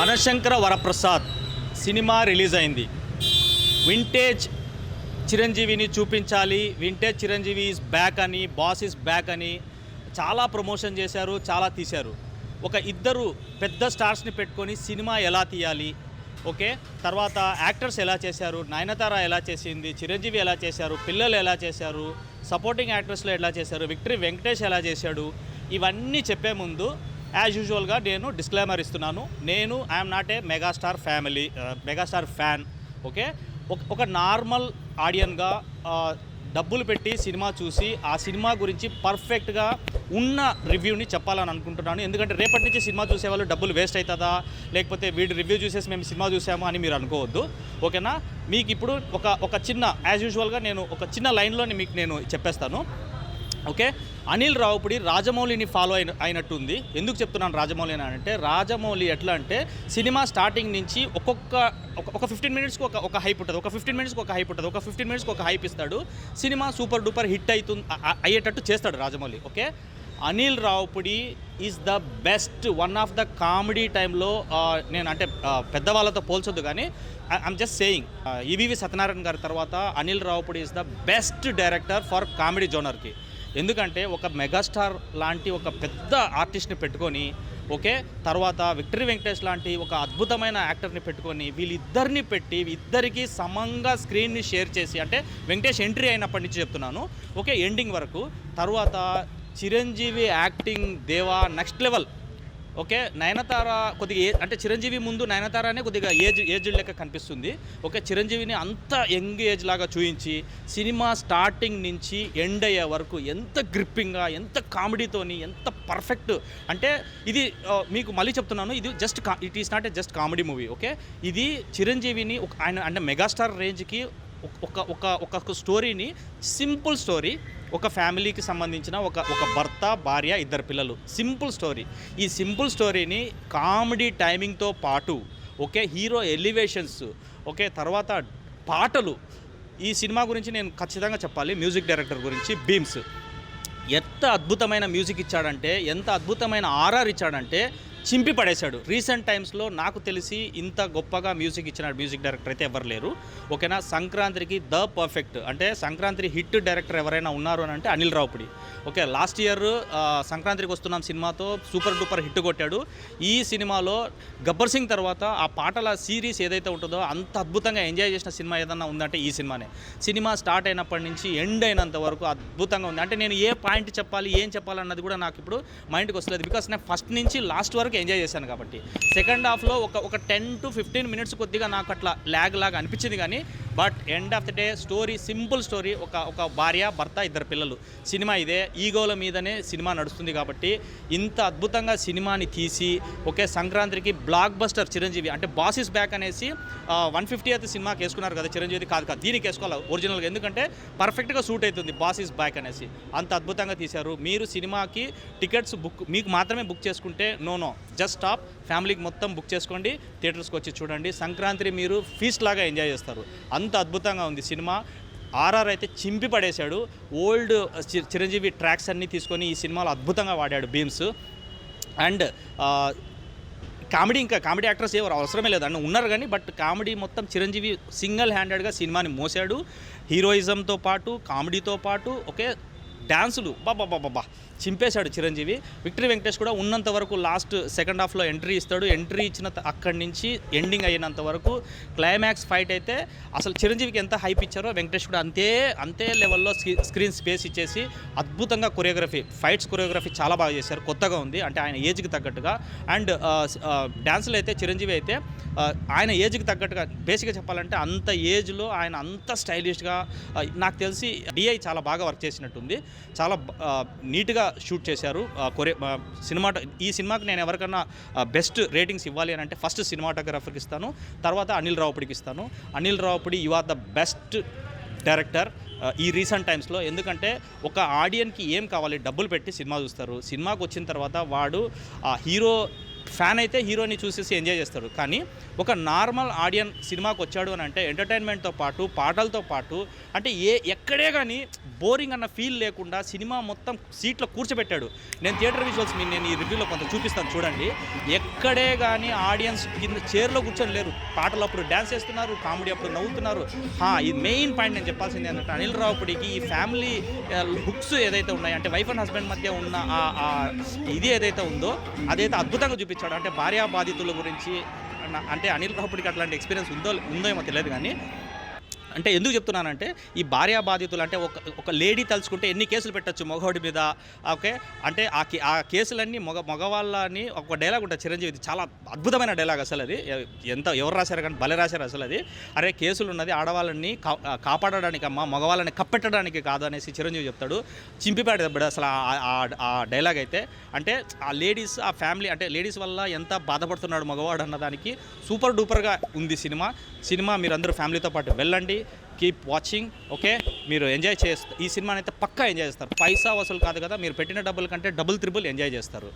మనశంకర Varaprasad cinema release అయింది. Vintage చిరంజీవిని చూపించాలి, వింటేజ్ చిరంజీవి ఈజ్ బ్యాక్ అని, బాస్ ఈజ్ బ్యాక్ అని చాలా ప్రమోషన్ చేశారు, చాలా తీశారు. ఒక ఇద్దరు పెద్ద స్టార్స్ని పెట్టుకొని సినిమా ఎలా తీయాలి, ఓకే, తర్వాత యాక్టర్స్ ఎలా చేశారు, నయనతార ఎలా చేసింది, చిరంజీవి ఎలా చేశారు, పిల్లలు ఎలా చేశారు, సపోర్టింగ్ యాక్టర్స్లో ఎలా చేశారు, విక్టరీ వెంకటేష్ ఎలా చేశాడు, ఇవన్నీ చెప్పే ముందు యాజ్ యూజువల్గా నేను డిస్క్లైమర్ ఇస్తున్నాను. నేను I'm not a megastar fan. Okay, ఒక నార్మల్ ఆడియన్గా డబ్బులు పెట్టి సినిమా చూసి ఆ సినిమా గురించి పర్ఫెక్ట్గా ఉన్న రివ్యూని చెప్పాలని అనుకుంటున్నాను. ఎందుకంటే రేపటి నుంచి సినిమా చూసేవాళ్ళు డబ్బులు వేస్ట్ అవుతుందా, లేకపోతే వీడి రివ్యూ చూసేసి మేము సినిమా చూసాము అని మీరు అనుకోవద్దు. ఓకేనా, మీకు ఇప్పుడు ఒక చిన్న యాజ్ యూజువల్గా నేను ఒక చిన్న లైన్లోని మీకు నేను చెప్పేస్తాను. ఓకే, అనిల్ రావుపుడి రాజమౌళిని ఫాలో అయినట్టుంది. ఎందుకు చెప్తున్నాను రాజమౌళి అని అంటే, రాజమౌళి ఎట్లా అంటే సినిమా స్టార్టింగ్ నుంచి ఒక 15 మినిట్స్కి ఒక హైప్ ఉంటుంది, ఒక 15 మినిట్స్కి ఒక హైప్ ఉంటుంది, ఒక 15 మినిట్స్కి ఒక హైప్ ఇస్తాడు. సినిమా సూపర్ డూపర్ హిట్ అయ్యేటట్టు చేస్తాడు Rajamouli. Okay, Anil Ravipudi is the best, one of the comedy టైంలో. నేను అంటే పెద్దవాళ్ళతో పోల్చొద్దు కానీ I'm just saying, EVV Satyanarayana గారి తర్వాత Anil Ravipudi is the best director for comedy జోనర్కి. ఎందుకంటే ఒక మెగాస్టార్ లాంటి ఒక పెద్ద ఆర్టిస్ట్ని పెట్టుకొని, ఓకే, తర్వాత విక్టరీ వెంకటేష్ లాంటి ఒక అద్భుతమైన యాక్టర్ని పెట్టుకొని వీళ్ళిద్దరిని పెట్టి ఇద్దరికి సమంగా స్క్రీన్ని షేర్ చేసి, అంటే వెంకటేష్ ఎంట్రీ అయినప్పటి నుంచి చెప్తున్నాను, ఓకే, ఎండింగ్ వరకు. తర్వాత చిరంజీవి యాక్టింగ్ దేవా నెక్స్ట్ లెవెల్. ఓకే, నయనతార కొద్దిగా అంటే చిరంజీవి ముందు నయనతారనే కొద్దిగా ఏజ్ లెక్క కనిపిస్తుంది. ఓకే, చిరంజీవిని అంత యంగ్ ఏజ్ లాగా చూపించి సినిమా స్టార్టింగ్ నుంచి ఎండ్ అయ్యే వరకు ఎంత గ్రిప్పింగ్గా, ఎంత కామెడీతోని, ఎంత పర్ఫెక్ట్ అంటే ఇది మీకు మళ్ళీ చెప్తున్నాను, ఇది it is not a just comedy movie. Okay, ఇది చిరంజీవిని ఆయన అంటే మెగాస్టార్ రేంజ్కి ఒక స్టోరీని, సింపుల్ స్టోరీ, ఒక ఫ్యామిలీకి సంబంధించిన ఒక భర్త, భార్య, ఇద్దరు పిల్లలు, సింపుల్ స్టోరీ. ఈ సింపుల్ స్టోరీని కామెడీ టైమింగ్తో పాటు, ఓకే, హీరో ఎలివేషన్స్, ఓకే, తర్వాత పాటలు. ఈ సినిమా గురించి నేను ఖచ్చితంగా చెప్పాలి, మ్యూజిక్ డైరెక్టర్ గురించి. బీమ్స్ ఎంత అద్భుతమైన మ్యూజిక్ ఇచ్చాడంటే, ఎంత అద్భుతమైన ఆర్ఆర్ ఇచ్చాడంటే చింపి పడేశాడు. రీసెంట్ టైమ్స్లో నాకు తెలిసి ఇంత గొప్పగా మ్యూజిక్ ఇచ్చిన మ్యూజిక్ డైరెక్టర్ అయితే ఎవరు లేరు. ఓకేనా, సంక్రాంతికి ద పర్ఫెక్ట్, అంటే సంక్రాంతి హిట్ డైరెక్టర్ ఎవరైనా ఉన్నారు అని అంటే Anil Ravipudi. Okay, last year సంక్రాంతికి వస్తున్నాం సినిమాతో సూపర్ డూపర్ హిట్ కొట్టాడు. ఈ సినిమాలో గబ్బర్ సింగ్ తర్వాత ఆ పాటల సిరీస్ ఏదైతే ఉంటుందో అంత అద్భుతంగా ఎంజాయ్ చేసిన సినిమా ఏదన్నా ఉందంటే ఈ సినిమానే. సినిమా స్టార్ట్ అయినప్పటి నుంచి ఎండ్ అయినంత వరకు అద్భుతంగా ఉంది. అంటే నేను ఏ పాయింట్ చెప్పాలి, ఏం చెప్పాలన్నది కూడా నాకు ఇప్పుడు మైండ్కి వస్తలేదు, బికాస్ నేను ఫస్ట్ నుంచి లాస్ట్ వరకు ఎంజాయ్ చేశాను కాబట్టి. సెకండ్ హాఫ్లో ఒక 10 to 15 మినిట్స్ కొద్దిగా నాకు అట్లా ల్యాగ్ లాగా అనిపించింది కానీ, but end of the day story simple story. ఒక భార్య, భర్త, ఇద్దరు పిల్లలు, సినిమా ఇదే. ఈగోల మీదనే సినిమా నడుస్తుంది కాబట్టి ఇంత అద్భుతంగా సినిమాని తీసి, ఓకే, సంక్రాంతికి బ్లాక్ బస్టర్ చిరంజీవి అంటే బాస్ ఈస్ బ్యాక్ అనేసి 150th సినిమాకి వేసుకున్నారు కదా చిరంజీవి. కాదు దీనికి వేసుకోవాలి ఒరిజినల్గా, ఎందుకంటే పర్ఫెక్ట్గా సూట్ అవుతుంది బాస్ ఈస్ బ్యాక్ అనేసి. అంత అద్భుతంగా తీశారు. మీరు సినిమాకి టికెట్స్ మీకు మాత్రమే బుక్ చేసుకుంటే నో, జస్ట్ స్టాప్, ఫ్యామిలీకి మొత్తం బుక్ చేసుకోండి, థియేటర్స్కి వచ్చి చూడండి. సంక్రాంతి మీరు ఫీస్ట్ లాగా ఎంజాయ్ చేస్తారు. అంత అద్భుతంగా ఉంది సినిమా. ఆర్ఆర్ అయితే చింపి పడేశాడు. ఓల్డ్ చిరంజీవి ట్రాక్స్ అన్నీ తీసుకొని ఈ సినిమాలో అద్భుతంగా వాడాడు బీమ్స్. అండ్ కామెడీ యాక్టర్స్ ఎవరు అవసరమే లేదండి, ఉన్నారు కానీ, బట్ కామెడీ మొత్తం చిరంజీవి సింగిల్ హ్యాండెడ్గా సినిమాని మోసాడు. హీరోయిజంతో పాటు, కామెడీతో పాటు, ఓకే, డ్యాన్సులు బాబా చింపేశాడు చిరంజీవి. విక్టరీ వెంకటేష్ కూడా ఉన్నంత వరకు లాస్ట్ సెకండ్ హాఫ్లో ఎంట్రీ ఇస్తాడు. ఎంట్రీ ఇచ్చిన అక్కడి నుంచి ఎండింగ్ అయినంత వరకు క్లైమాక్స్ ఫైట్ అయితే అసలు చిరంజీవికి ఎంత హైప్ ఇచ్చారో వెంకటేష్ కూడా అంతే లెవెల్లో స్క్రీన్ స్పేస్ ఇచ్చేసి అద్భుతంగా ఫైట్స్ కొరియోగ్రఫీ చాలా బాగా చేశారు. కొత్తగా ఉంది, అంటే ఆయన ఏజ్కి తగ్గట్టుగా. అండ్ డ్యాన్సులు అయితే చిరంజీవి అయితే ఆయన ఏజ్కి తగ్గట్టుగా, బేసిక్గా చెప్పాలంటే అంత ఏజ్లో ఆయన అంత స్టైలిష్గా, నాకు తెలిసి డిఐ చాలా బాగా వర్క్ చేసినట్టుంది. చాలా నీట్గా షూట్ చేశారు. ఈ సినిమాకి నేను ఎవరికన్నా బెస్ట్ రేటింగ్స్ ఇవ్వాలి అని అంటే ఫస్ట్ సినిమాటోగ్రాఫర్కి ఇస్తాను, తర్వాత అనిల్ రావుపుడికి ఇస్తాను. Anil Ravipudi you are the best director ఈ రీసెంట్ టైమ్స్లో. ఎందుకంటే ఒక ఆడియన్కి ఏం కావాలి, డబ్బులు పెట్టి సినిమా చూస్తారు. సినిమాకి వచ్చిన తర్వాత వాడు హీరో ఫ్యాన్ అయితే హీరోని చూసేసి ఎంజాయ్ చేస్తాడు. కానీ ఒక నార్మల్ ఆడియన్ సినిమాకి వచ్చాడు అని అంటే ఎంటర్టైన్మెంట్తో పాటు పాటలతో పాటు అంటే ఎక్కడే కానీ బోరింగ్ అన్న ఫీల్ లేకుండా సినిమా మొత్తం సీట్లో కూర్చోబెట్టాడు. నేను థియేటర్ విజువల్స్ నేను ఈ రివ్యూలో కొంత చూపిస్తాను చూడండి. ఎక్కడే కానీ ఆడియన్స్ కింద చైర్లో కూర్చొని లేరు. పాటలు అప్పుడు డ్యాన్స్ చేస్తున్నారు, కామెడీ అప్పుడు నవ్వుతున్నారు. ఇది మెయిన్ పాయింట్ నేను చెప్పాల్సింది ఏంటంటే అనిల్ రావిపూడికి ఈ ఫ్యామిలీ హుక్స్ ఏదైతే ఉన్నాయో అంటే వైఫ్ అండ్ హస్బెండ్ మధ్య ఉన్న ఇది ఏదైతే ఉందో అదైతే అద్భుతంగా చూపించాడు. అంటే భార్యా బాధితుల గురించి అంటే అనిల్ రావిపూడికి అట్లాంటి ఎక్స్పీరియన్స్ ఉందో ఏమో తెలియదు. కానీ అంటే ఎందుకు చెప్తున్నానంటే ఈ భార్యా బాధితులు అంటే ఒక లేడీ తలుచుకుంటే ఎన్ని కేసులు పెట్టచ్చు మగవాడి మీద. ఓకే, అంటే ఆ కేసులన్నీ మగవాళ్ళని ఒక డైలాగ్ ఉంటుంది చిరంజీవి, చాలా అద్భుతమైన డైలాగ్ అసలు అది. ఎవరు రాశారు కానీ భలే రాశారు అసలు అది. అరే కేసులు ఉన్నది ఆడవాళ్ళని కాపాడడానికి అమ్మ, మగవాళ్ళని కప్పెట్టడానికి కాదు అనేసి చిరంజీవి చెప్తాడు. చింపిపాడు దెబ్బడు అసలు ఆ డైలాగ్ అయితే. అంటే ఆ లేడీస్ ఆ ఫ్యామిలీ అంటే లేడీస్ వల్ల ఎంత బాధపడుతున్నాడు మగవాడు అన్నదానికి సూపర్ డూపర్గా ఉంది సినిమా. మీరందరూ ఫ్యామిలీతో పాటు వెళ్ళండి, కీప్ వాచింగ్. ఓకే, మీరు ఎంజాయ్ చేస్తారు ఈ సినిమాని అయితే పక్కా ఎంజాయ్ చేస్తారు. పైసా వసూలు కాదు కదా, మీరు పెట్టిన డబ్బుల కంటే డబుల్ త్రిబుల్ ఎంజాయ్ చేస్తారు.